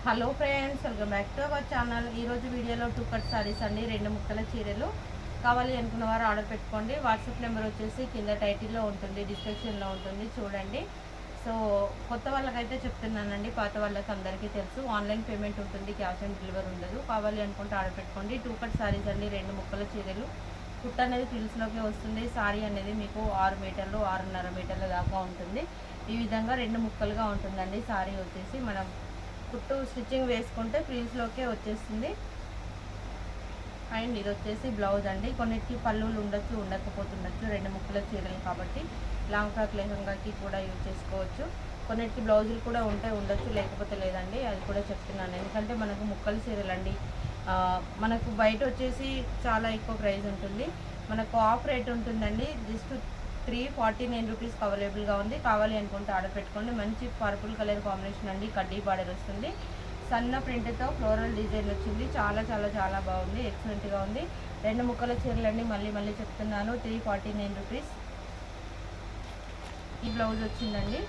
Hello friends, welcome back to our channel. ఈరోజు వీడియోలో 2 cut saris అండి, 2 ముక్కల చీరలు. కావాలి అనుకున్న వారు ఆర్డర్ పెట్టుకోండి. వాట్సాప్ నెంబర్ వచ్చేసి కింద టైటిల్లో ఉంటుంది, డిస్క్రిప్షన్లో ఉంటుంది, చూడండి. సో కొత్త వాళ్ళకైతే చెప్తున్నానండి, పాత వాళ్ళకి అందరికీ తెలుసు. ఆన్లైన్ పేమెంట్ ఉంటుంది, క్యాష్ ఆన్ డెలివరీ ఉండదు. కావాలి అనుకుంటే ఆర్డర్ పెట్టుకోండి. 2 కట్ సారీస్ అండి, 2 ముక్కల చీరలు. కుట్ అనేది ఫ్రిల్స్లోకి వస్తుంది. సారీ అనేది మీకు 6 మీటర్లు 6.5 మీటర్ల దాకా ఉంటుంది. ఈ విధంగా 2 ముక్కలుగా ఉంటుందండి. సారీ వచ్చేసి మనం కుట్టు స్టిచ్చింగ్ వేసుకుంటే ఫ్రిల్స్లోకే వచ్చేస్తుంది. అండ్ ఇది వచ్చేసి బ్లౌజ్ అండి. కొన్నిటికి పళ్ళులు ఉండొచ్చు, ఉండకపోతుండొచ్చు. 2 ముక్కల చీరలు కాబట్టి లాంగ్ ఫ్రాక్ లెహంగాకి కూడా యూజ్ చేసుకోవచ్చు. కొన్నిటికి బ్లౌజులు కూడా ఉండొచ్చు, లేకపోతే లేదండి. అది కూడా చెప్తున్నాను, ఎందుకంటే మనకు ముక్కల చీరలు అండి. మనకు బయట వచ్చేసి చాలా ఎక్కువ ప్రైస్ ఉంటుంది, మనకు ఆఫ్ రేట్ ఉంటుందండి. జస్ట్ 349 రూపీస్కి అవైలబుల్గా ఉంది. కావాలి అనుకుంటే ఆర్డర్ పెట్టుకోండి. మంచి పర్పుల్ కలర్ కాంబినేషన్ అండి, కడ్డీ బార్డర్ వస్తుంది. సన్న ప్రింట్తో ఫ్లోరల్ డిజైన్ వచ్చింది. చాలా చాలా చాలా బాగుంది, ఎక్సలెంట్గా ఉంది. 2 ముక్కల చీరలండి, మళ్ళీ చెప్తున్నాను. 349 రూపీస్. ఈ బ్లౌజ్ వచ్చిందండి.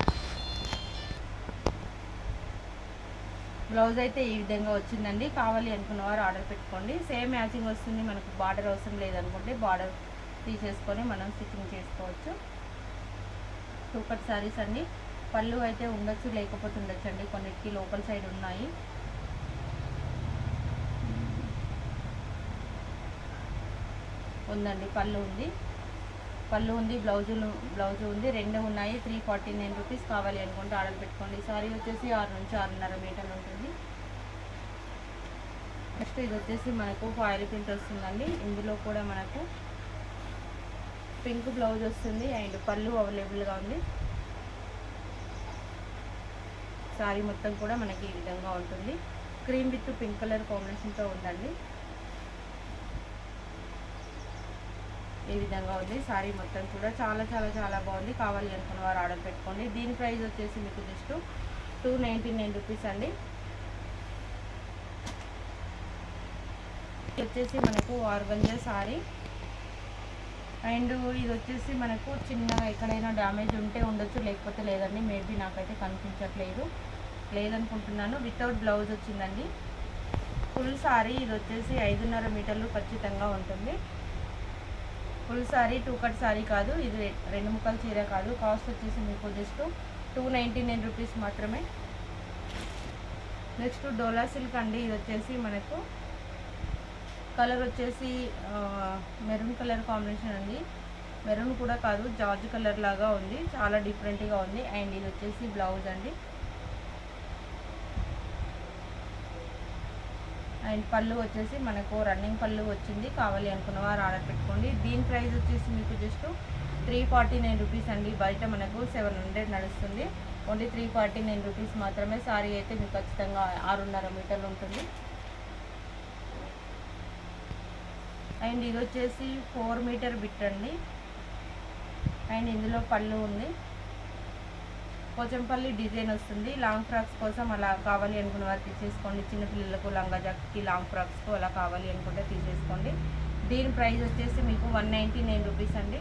బ్లౌజ్ అయితే ఈ విధంగా వచ్చిందండి. కావాలి అనుకున్న వారు ఆర్డర్ పెట్టుకోండి. సేమ్ మ్యాచింగ్ వస్తుంది. మనకు బార్డర్ అవసరం లేదనుకుంటే బార్డర్ తీసేసుకొని మనం స్టిచ్చింగ్ చేసుకోవచ్చు. 2 కట్ సారీస్ అండి. పళ్ళు అయితే ఉండొచ్చు, లేకపోతే ఉండొచ్చు అండి. కొన్నిటికి లోకల్ సైడ్ ఉన్నాయి. ఉందండి, పళ్ళు ఉంది, బ్లౌజు ఉంది, 2 ఉన్నాయి. 349 రూపీస్. కావాలి అనుకుంటే ఆర్డర్ పెట్టుకోండి. సారీ వచ్చేసి 6 నుంచి 6.5 మీటర్లు ఉంటుంది. నెక్స్ట్ ఇది వచ్చేసి మనకు ఫాయిల్ ప్రింట్ వస్తుందండి. ఇందులో కూడా మనకు పింక్ బ్లౌజ్ వస్తుంది అండ్ పళ్ళు అవైలబుల్గా ఉంది. సారీ మొత్తం కూడా మనకి ఈ విధంగా ఉంటుంది. క్రీమ్ విత్ పింక్ కలర్ కాంబినేషన్తో ఉందండి. ఈ విధంగా ఉంది సారీ మొత్తం కూడా. చాలా చాలా చాలా బాగుంది. కావాలి అనుకున్న వారు ఆర్డర్ పెట్టుకోండి. దీని ప్రైస్ వచ్చేసి మీకు జస్ట్ 299 రూపీస్ అండి. వచ్చేసి మనకు ఆర్గంజా సారీ అండ్ ఇది వచ్చేసి మనకు చిన్నగా ఎక్కడైనా డ్యామేజ్ ఉంటే ఉండొచ్చు, లేకపోతే లేదండి. మేబీ నాకైతే కనిపించట్లేదు, లేదనుకుంటున్నాను. వితౌట్ బ్లౌజ్ వచ్చిందండి. ఫుల్ సారీ ఇది వచ్చేసి 5.5 మీటర్లు ఖచ్చితంగా ఉంటుంది. ఫుల్ సారీ 2 కట్ సారీ కాదు, ఇది 2 ముక్కల చీర కాదు. కాస్ట్ వచ్చేసి మీకు జస్ట్ 299 రూపీస్ మాత్రమే. నెక్స్ట్ డోలా సిల్క్ అండి. ఇది వచ్చేసి మనకు కలర్ వచ్చేసి మెరూన్ కలర్ కాంబినేషన్ అండి. మెరూన్ కూడా కాదు, జార్జ్ కలర్ లాగా ఉంది, చాలా డిఫరెంట్గా ఉంది. అండ్ ఇది వచ్చేసి బ్లౌజ్ అండి. అండ్ పళ్ళు వచ్చేసి మనకు రన్నింగ్ పళ్ళు వచ్చింది. కావాలి అనుకున్న వారు ఆర్డర్ పెట్టుకోండి. దీని ప్రైస్ వచ్చేసి మీకు జస్ట్ 349 రూపీస్ అండి. బయట మనకు 700 నడుస్తుంది, ఓన్లీ 349 రూపీస్ మాత్రమే. సారీ అయితే మీకు ఖచ్చితంగా 6.5 మీటర్లు ఉంటుంది. అండ్ ఇది వచ్చేసి 4 మీటర్ బిట్ అండి. అండ్ ఇందులో పళ్ళు ఉంది, పోచంపల్లి డిజైన్ వస్తుంది. లాంగ్ ఫ్రాక్స్ కోసం అలా కావాలి అనుకున్న వారు తీసేసుకోండి. చిన్నపిల్లలకు లంగా జాకెట్కి లాంగ్ ఫ్రాక్స్కు అలా కావాలి అనుకుంటే తీసేసుకోండి. దీని ప్రైస్ వచ్చేసి మీకు 199 రూపీస్ అండి.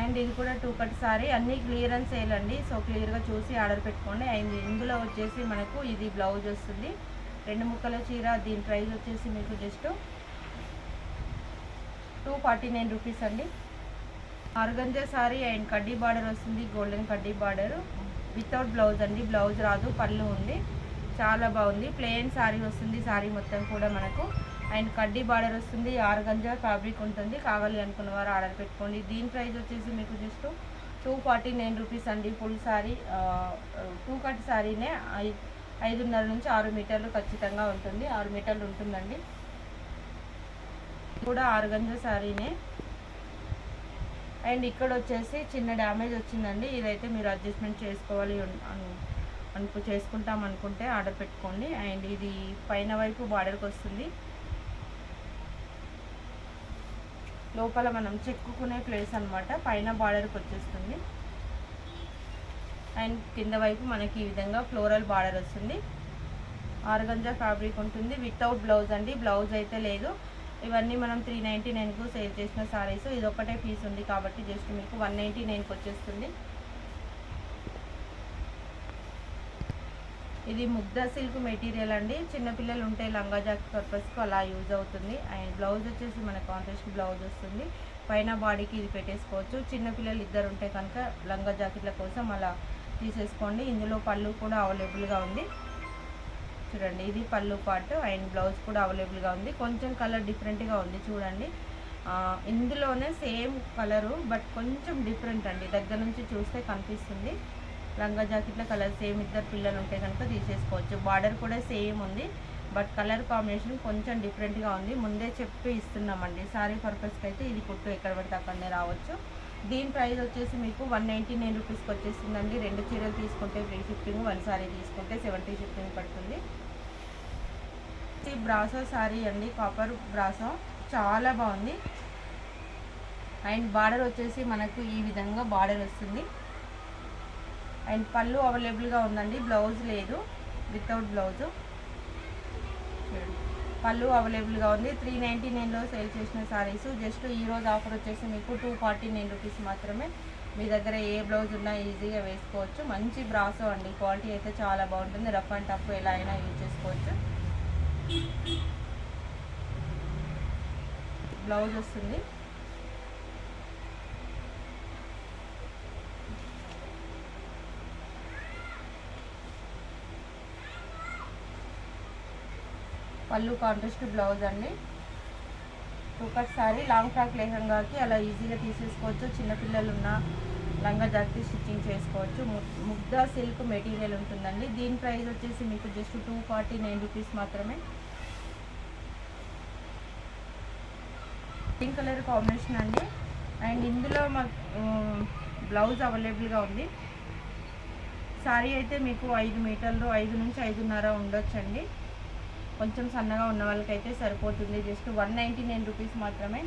అండ్ ఇది కూడా 2 కట్ సారీ, అన్నీ క్లియరెన్స్ సేల్ అండి. సో క్లియర్గా చూసి ఆర్డర్ పెట్టుకోండి. అండ్ ఇందులో వచ్చేసి మనకు ఇది బ్లౌజ్ వస్తుంది, 2 ముక్కల చీర. దీని ప్రైస్ వచ్చేసి మీకు జస్ట్ 249 రూపీస్ అండి. ఆర్గంజా సారీ అండ్ కడ్డీ బార్డర్ వస్తుంది, గోల్డెన్ కడ్డీ బార్డర్. వితౌట్ బ్లౌజ్ అండి, బ్లౌజ్ రాదు, పళ్ళు ఉంది. చాలా బాగుంది. ప్లెయిన్ సారీ వస్తుంది, సారీ మొత్తం కూడా మనకు. అండ్ కడ్డీ బార్డర్ వస్తుంది, ఆర్గంజా ఫ్యాబ్రిక్ ఉంటుంది. కావాలి అనుకున్న వారు ఆర్డర్ పెట్టుకోండి. దీని ప్రైస్ వచ్చేసి మీకు జస్ట్ 249 రూపీస్ అండి. ఫుల్ సారీ 2 కట్ సారీనే 5.5 నుంచి 6 మీటర్లు ఖచ్చితంగా ఉంటుంది, 6 మీటర్లు ఉంటుందండి. కూడా ఆర్గంజా సారీనే. అండ్ ఇక్కడ వచ్చేసి చిన్న డ్యామేజ్ వచ్చిందండి. ఇదైతే మీరు అడ్జస్ట్మెంట్ చేసుకోవాలి చేసుకుంటాం అనుకుంటే ఆర్డర్ పెట్టుకోండి. అండ్ ఇది పైన వైపు బార్డర్కి వస్తుంది, లోపల మనం చెక్కుకునే ప్లేస్ అనమాట, పైన బార్డర్కి వచ్చేస్తుంది. అండ్ కింద వైపు మనకి ఈ విధంగా ఫ్లోరల్ బార్డర్ వస్తుంది. ఆర్గంజా ఫ్యాబ్రిక్ ఉంటుంది, వితౌట్ బ్లౌజ్ అండి, బ్లౌజ్ అయితే లేదు. ఇవన్నీ మనం 399కు సేల్ చేసిన సారీస్. ఇది ఒకటే పీస్ ఉంది కాబట్టి జస్ట్ మీకు 199కి వచ్చేస్తుంది. ఇది ముగ్ధా సిల్క్ మెటీరియల్ అండి. చిన్నపిల్లలు ఉంటే లంగా జాకెట్ పర్పస్కి అలా యూజ్ అవుతుంది. అండ్ బ్లౌజ్ వచ్చేసి మన కాంట్రాస్ట్ బ్లౌజ్ వస్తుంది. పైన బాడీకి ఇది పెట్టేసుకోవచ్చు. చిన్నపిల్లలు ఇద్దరు ఉంటే కనుక లంగా జాకెట్ల కోసం అలా తీసేసుకోండి. ఇందులో పళ్ళు కూడా అవైలబుల్గా ఉంది. చూడండి, ఇది పళ్ళు పార్ట్ అండ్ బ్లౌజ్ కూడా అవైలబుల్గా ఉంది. కొంచెం కలర్ డిఫరెంట్గా ఉంది చూడండి. ఇందులోనే సేమ్ కలరు బట్ కొంచెం డిఫరెంట్ అండి. దగ్గర నుంచి చూస్తే కనిపిస్తుంది. లంగా జాకెట్ల కలర్ సేమ్, ఇద్దరు పిల్లలు ఉంటే కనుక తీసేసుకోవచ్చు. బార్డర్ కూడా సేమ్ ఉంది బట్ కలర్ కాంబినేషన్ కొంచెం డిఫరెంట్గా ఉంది. ముందే చెప్పి ఇస్తున్నామండి. సారీ పర్పస్కి అయితే ఇది కుట్టు ఎక్కడ పడితే అక్కడనే రావచ్చు. దీని ప్రైస్ వచ్చేసి మీకు 199 రూపీస్కి వచ్చేస్తుందండి. 2 చీరలు తీసుకుంటే ఫ్రీ షిప్పింగ్, 1 సారీ తీసుకుంటే 70 షిప్పింగ్ పడుతుంది. బ్రాసో సారీ అండి, కాపర్ బ్రాసో చాలా బాగుంది. అండ్ బార్డర్ వచ్చేసి మనకు ఈ విధంగా బార్డర్ వస్తుంది. అండ్ పళ్ళు అవైలబుల్గా ఉందండి. బ్లౌజ్ లేదు, వితౌట్ బ్లౌజు. పళ్ళు అవైలబుల్గా ఉంది. 399లో సేల్ చేసిన సారీస్. జస్ట్ ఈరోజు ఆఫర్ వచ్చేసి మీకు 249 రూపీస్ మాత్రమే. మీ దగ్గర ఏ బ్లౌజ్ ఉన్నా ఈజీగా వేసుకోవచ్చు. మంచి బ్రాసో అండి, క్వాలిటీ అయితే చాలా బాగుంటుంది. రఫ్ అండ్ టఫ్ ఎలా అయినా యూజ్ చేసుకోవచ్చు. బ్లౌజ్ వస్తుంది. పళ్ళు కాంట్రాస్ట్ బ్లౌజ్ అండి. 2 కట్ సారీ, లాంగ్ ఫ్రాక్ లెహంగాకి అలా ఈజీగా తీసేసుకోవచ్చు. చిన్నపిల్లలు ఉన్న లంగా జాకెట్ స్టిచ్చింగ్ చేసుకోవచ్చు. ముగ్ధా సిల్క్ మెటీరియల్ ఉంటుందండి. దీని ప్రైస్ వచ్చేసి మీకు జస్ట్ 249 రూపీస్ మాత్రమే. పింక్ కలర్ కాంబినేషన్ అండి. అండ్ ఇందులో బ్లౌజ్ అవైలబుల్గా ఉంది. సారీ అయితే మీకు 5 మీటర్లు, 5 నుంచి 5.5 ఉండొచ్చండి. కొంచెం సన్నగా ఉన్న వాళ్ళకైతే సరిపోతుంది. జస్ట్ 199 రూపీస్ మాత్రమే.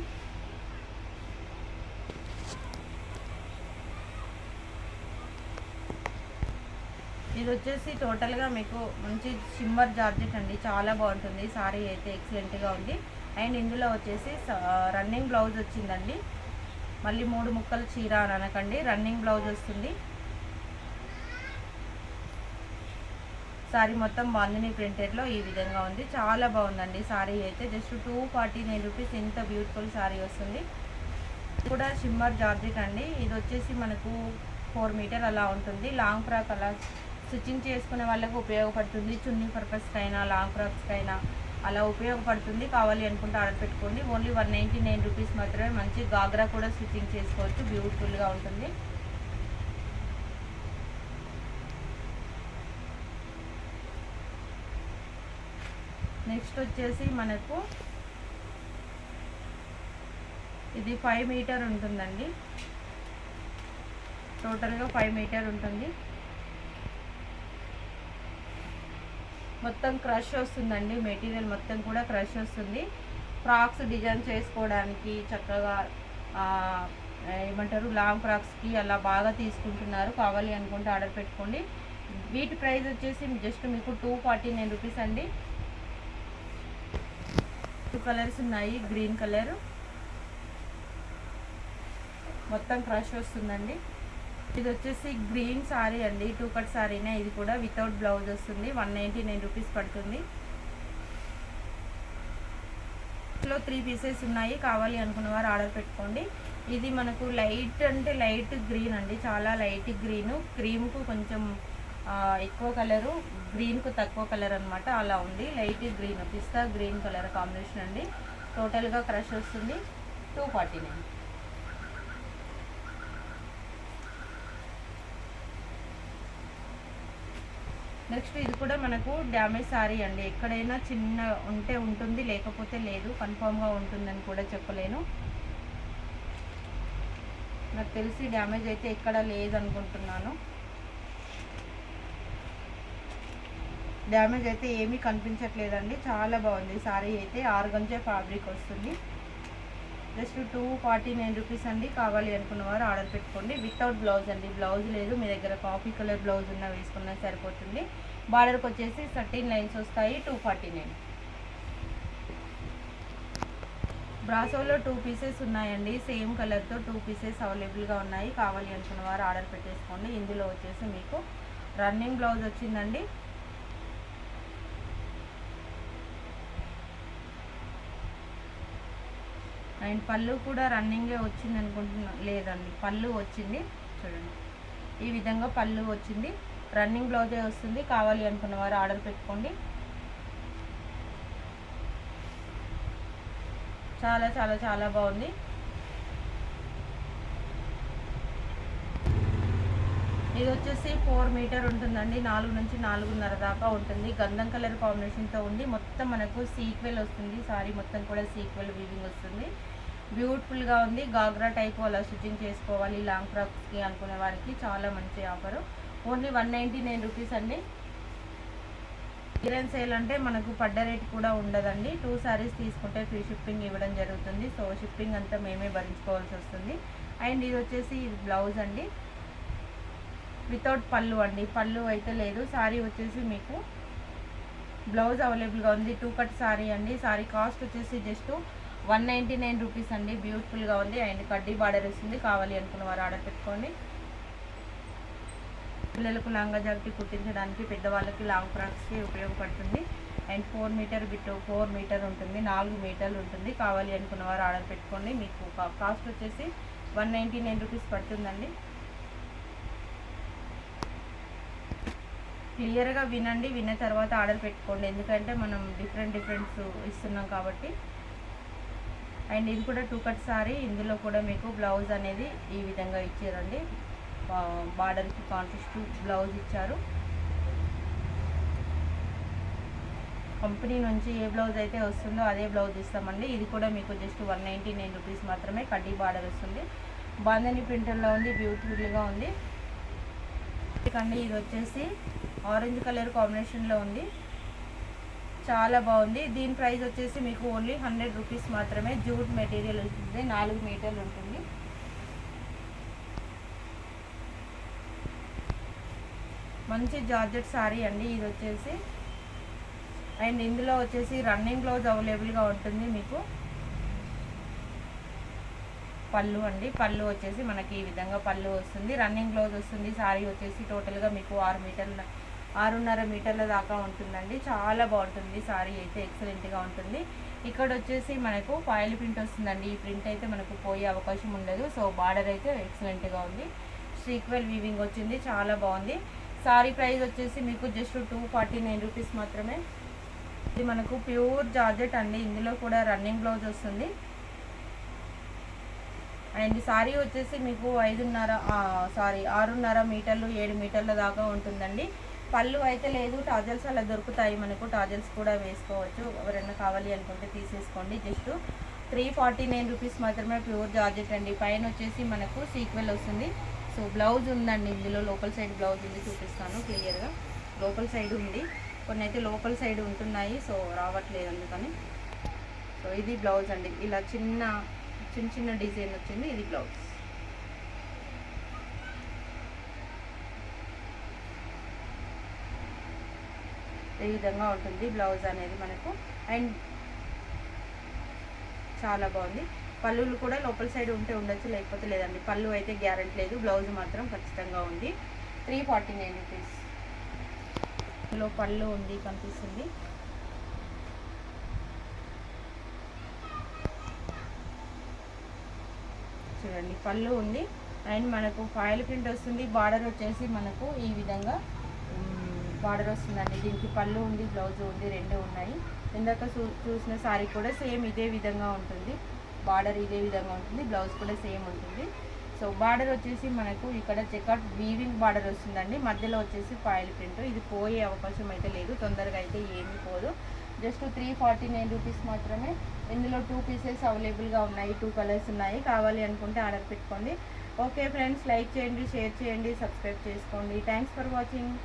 ఇది వచ్చేసి టోటల్గా మీకు మంచి షిమ్మర్ జార్జెట్ అండి, చాలా బాగుంటుంది. సారీ అయితే ఎక్సలెంట్గా ఉంది. అండ్ ఇందులో వచ్చేసి రన్నింగ్ బ్లౌజ్ వచ్చిందండి. మళ్ళీ 3 ముక్కలు చీర అని అనకండి, రన్నింగ్ బ్లౌజ్ వస్తుంది. సారీ మొత్తం బాందిని ప్రింటెడ్లో ఈ విధంగా ఉంది. చాలా బాగుందండి సారీ అయితే. జస్ట్ 249 రూపీస్ ఇంత బ్యూటిఫుల్ సారీ వస్తుంది. కూడా షిమ్మర్ జార్జెట్ అండి. ఇది వచ్చేసి మనకు 4 మీటర్ అలా ఉంటుంది. లాంగ్ ఫ్రాక్ అలా స్టిచ్చింగ్ చేసుకునే వాళ్ళకు ఉపయోగపడుతుంది. చున్నీ పర్పస్కైనా లాంగ్ ఫ్రాక్స్కైనా అలా ఉపయోగపడుతుంది. కావాలి అనుకుంటే ఆర్డర్ పెట్టుకోండి. ఓన్లీ 199 రూపీస్ మాత్రమే. మంచి గాగ్రా కూడా స్టిచ్చింగ్ చేసుకోవచ్చు, బ్యూటిఫుల్గా ఉంటుంది. నెక్స్ట్ వచ్చేసి మనకు ఇది 5 మీటర్ ఉంటుందండి. టోటల్గా 5 మీటర్ ఉంటుంది. మొత్తం క్రష్ వస్తుందండి. మెటీరియల్ మొత్తం కూడా క్రష్ వస్తుంది. ఫ్రాక్స్ డిజైన్ చేసుకోవడానికి చక్కగా ఏమంటారు, లాంగ్ ఫ్రాక్స్కి అలా బాగా తీసుకుంటున్నారు. కావాలి అనుకుంటే ఆర్డర్ పెట్టుకోండి. వీటి ప్రైస్ వచ్చేసి జస్ట్ మీకు 249 రూపీస్ అండి. 2 కలర్స్ ఉన్నాయి. గ్రీన్ కలర్ మొత్తం క్రష్ వస్తుందండి. ఇది వచ్చేసి గ్రీన్ సారీ అండి, 2 కట్ సారీనే. ఇది కూడా వితౌట్ బ్లౌజ్ వస్తుంది. 199 రూపీస్ పడుతుంది. ఇందులో 3 పీసెస్ ఉన్నాయి. కావాలి అనుకున్న వారు ఆర్డర్ పెట్టుకోండి. ఇది మనకు లైట్ అంటే లైట్ గ్రీన్ అండి, చాలా లైట్ గ్రీను. క్రీమ్కు కొంచెం ఎక్కువ కలరు, గ్రీన్కు తక్కువ కలర్ అనమాట, అలా ఉంది. లైట్ గ్రీన్, పిస్తా గ్రీన్ కలర్ కాంబినేషన్ అండి. టోటల్గా క్రష్ వస్తుంది. 249. నెక్స్ట్ ఇది కూడా మనకు డ్యామేజ్ సారీ అండి. ఎక్కడైనా చిన్న ఉంటే ఉంటుంది, లేకపోతే లేదు. కన్ఫామ్గా ఉంటుందని కూడా చెప్పలేను. నాకు తెలిసి డ్యామేజ్ అయితే ఎక్కడ లేదనుకుంటున్నాను. డ్యామేజ్ అయితే ఏమీ కనిపించట్లేదండి. చాలా బాగుంది సారీ అయితే. ఆర్గంజా ఫ్యాబ్రిక్ వస్తుంది. జస్ట్ 249 రూపీస్ అండి. కావాలి అనుకున్న వారు ఆర్డర్ పెట్టుకోండి. వితౌట్ బ్లౌజ్ అండి, బ్లౌజ్ లేదు. మీ దగ్గర కాఫీ కలర్ బ్లౌజ్ ఉన్నా వేసుకున్నా సరిపోతుంది. బార్డర్కి వచ్చేసి 13 లైన్స్ వస్తాయి. 249. బ్రాసోలో 2 పీసెస్ ఉన్నాయండి. సేమ్ కలర్తో 2 పీసెస్ అవైలబుల్గా ఉన్నాయి. కావాలి అనుకున్న వారు ఆర్డర్ పెట్టేసుకోండి. ఇందులో వచ్చేసి మీకు రన్నింగ్ బ్లౌజ్ వచ్చిందండి. అండ్ పళ్ళు కూడా రన్నింగే వచ్చింది అనుకుంటున్నా, లేదండి పళ్ళు వచ్చింది చూడండి, ఈ విధంగా పళ్ళు వచ్చింది. రన్నింగ్ బ్లౌజే వస్తుంది. కావాలి అనుకున్న వారు ఆర్డర్ పెట్టుకోండి. చాలా చాలా చాలా బాగుంది. ఇది వచ్చేసి 4 మీటర్ ఉంటుందండి. 4 నుంచి 4.5 దాకా ఉంటుంది. గంధం కలర్ కాంబినేషన్తో ఉంది. మొత్తం మనకు సీక్వెల్ వస్తుంది. సారీ మొత్తం కూడా సీక్వెల్ వీవింగ్ వస్తుంది. బ్యూటిఫుల్గా ఉంది. గాగ్రా టైప్ అలా స్టిచ్చింగ్ చేసుకోవాలి లాంగ్ ఫ్రాక్స్కి అనుకునే వారికి చాలా మంచి ఆఫరు. ఓన్లీ 199 రూపీస్ అండి. క్లియరెన్స్ సేల్ అంటే మనకు పడ్డ రేట్ కూడా ఉండదండి. 2 శారీస్ తీసుకుంటే ఫ్రీ షిప్పింగ్ ఇవ్వడం జరుగుతుంది. సో షిప్పింగ్ అంతా మేమే భరించుకోవాల్సి వస్తుంది. అండ్ ఇది వచ్చేసి ఇది బ్లౌజ్ అండి, వితౌట్ పళ్ళు అండి. పళ్ళు అయితే లేదు. శారీ వచ్చేసి మీకు బ్లౌజ్ అవైలబుల్గా ఉంది. 2 కట్ శారీ అండి. శారీ కాస్ట్ వచ్చేసి జస్ట్ 199 రూపీస్ అండి. బ్యూటిఫుల్గా ఉంది. అండ్ కడ్డీ బార్డర్ వస్తుంది. కావాలి అనుకున్న వారు ఆర్డర్ పెట్టుకోండి. పిల్లలకు లంగా జాకెట్ కుట్టించడానికి, పెద్దవాళ్ళకి లాంగ్ ఫ్రాక్స్కి ఉపయోగపడుతుంది. అండ్ 4 మీటర్ బిట్ 4 మీటర్ ఉంటుంది, 4 మీటర్లు ఉంటుంది. కావాలి అనుకున్న వారు ఆర్డర్ పెట్టుకోండి. మీకు కాస్ట్ వచ్చేసి 199 రూపీస్ పడుతుందండి. క్లియర్గా వినండి, విన్న తర్వాత ఆర్డర్ పెట్టుకోండి. ఎందుకంటే మనం డిఫరెంట్స్ ఇస్తున్నాం కాబట్టి. అండ్ ఇది కూడా 2 కట్ సారీ. ఇందులో కూడా మీకు బ్లౌజ్ అనేది ఈ విధంగా ఇచ్చారండి. బార్డర్కి కాంట్రాస్ట్ బ్లౌజ్ ఇచ్చారు. కంపెనీ నుంచి ఏ బ్లౌజ్ అయితే వస్తుందో అదే బ్లౌజ్ ఇస్తామండి. ఇది కూడా మీకు జస్ట్ 199 రూపీస్ మాత్రమే. కడ్డీ బార్డర్ వస్తుంది. బాందని ప్రింటర్లో ఉంది. బ్యూటిఫుల్గా ఉంది. కండి ఇది వచ్చేసి ఆరెంజ్ కలర్ కాంబినేషన్లో ఉంది. చాలా బాగుంది. దీని ప్రైస్ వచ్చేసి మీకు ఓన్లీ 100 రూపీస్ మాత్రమే. జూట్ మెటీరియల్ ఉంటుంది. 4 మీటర్లు ఉంటుంది. మంచి జార్జెట్ సారీ అండి ఇది వచ్చేసి. అండ్ ఇందులో వచ్చేసి రన్నింగ్ బ్లౌజ్ అవైలబుల్గా ఉంటుంది. మీకు పళ్ళు అండి, పళ్ళు వచ్చేసి మనకి ఈ విధంగా పళ్ళు వస్తుంది. రన్నింగ్ బ్లౌజ్ వస్తుంది. సారీ వచ్చేసి టోటల్గా మీకు 6.5 మీటర్ల దాకా ఉంటుందండి. చాలా బాగుంటుంది. సారీ అయితే ఎక్సలెంట్గా ఉంటుంది. ఇక్కడ వచ్చేసి మనకు ఫాయిల్ ప్రింట్ వస్తుందండి. ఈ ప్రింట్ అయితే మనకు పోయే అవకాశం ఉండదు. సో బార్డర్ అయితే ఎక్సలెంట్గా ఉంది. సీక్వెల్ వీవింగ్ వచ్చింది. చాలా బాగుంది. సారీ ప్రైస్ వచ్చేసి మీకు జస్ట్ 249 రూపీస్ మాత్రమే. ఇది మనకు ప్యూర్ జార్జెట్ అండి. ఇందులో కూడా రన్నింగ్ బ్లౌజ్ వస్తుంది. అండ్ సారీ వచ్చేసి మీకు 6.5 మీటర్లు 7 మీటర్ల దాకా ఉంటుందండి. పళ్ళు అయితే లేదు. టాజల్స్ అలా దొరుకుతాయి మనకు. టాజల్స్ కూడా వేసుకోవచ్చు. ఎవరైనా కావాలి అనుకుంటే తీసేసుకోండి. జస్ట్ 349 రూపీస్ మాత్రమే. ప్యూర్ జార్జెట్ అండి. పైన వచ్చేసి మనకు సీక్వెల్ వస్తుంది. సో బ్లౌజ్ ఉందండి ఇందులో. లోపల సైడ్ బ్లౌజ్ ఉంది, చూపిస్తాను క్లియర్గా. లోపల సైడ్ ఉంది. కొన్ని అయితే లోపల సైడ్ ఉంటున్నాయి. సో రావట్లేదు అందుకని. సో ఇది బ్లౌజ్ అండి. ఇలా చిన్న డిజైన్ వచ్చింది. ఇది బ్లౌజ్. ఈ విధంగా ఉంటుంది బ్లౌజ్ అనేది మనకు. అండ్ చాలా బాగుంది. పళ్ళులు కూడా లోపల సైడ్ ఉంటే ఉండొచ్చు, లేకపోతే లేదండి. పళ్ళు అయితే గ్యారెంటీ లేదు. బ్లౌజ్ మాత్రం ఖచ్చితంగా ఉంది. 349 రూపీస్. ఇందులో పళ్ళు ఉంది, కనిపిస్తుంది. చూడండి పళ్ళు ఉంది. అండ్ మనకు ఫాయిల్ ప్రింట్ వస్తుంది. బార్డర్ వచ్చేసి మనకు ఈ విధంగా బార్డర్ వస్తుందండి. దీనికి పళ్ళు ఉంది, బ్లౌజ్ ఉంది, 2 ఉన్నాయి. ఇందాక చూసిన సారీ కూడా సేమ్ ఇదే విధంగా ఉంటుంది. బార్డర్ ఇదే విధంగా ఉంటుంది. బ్లౌజ్ కూడా సేమ్ ఉంటుంది. సో బార్డర్ వచ్చేసి మనకు ఇక్కడ చెకట్ వీవింగ్ బార్డర్ వస్తుందండి. మధ్యలో వచ్చేసి ఫాయిల్ ప్రింట్. ఇది పోయే అవకాశం అయితే లేదు. తొందరగా అయితే ఏమీ పోదు. జస్ట్ 349 రూపీస్ మాత్రమే. ఇందులో 2 పీసెస్ అవైలబుల్గా ఉన్నాయి. 2 కలర్స్ ఉన్నాయి. కావాలి అనుకుంటే ఆర్డర్ పెట్టుకోండి. ఓకే ఫ్రెండ్స్, లైక్ చేయండి, షేర్ చేయండి, సబ్స్క్రైబ్ చేసుకోండి. Thanks for watching.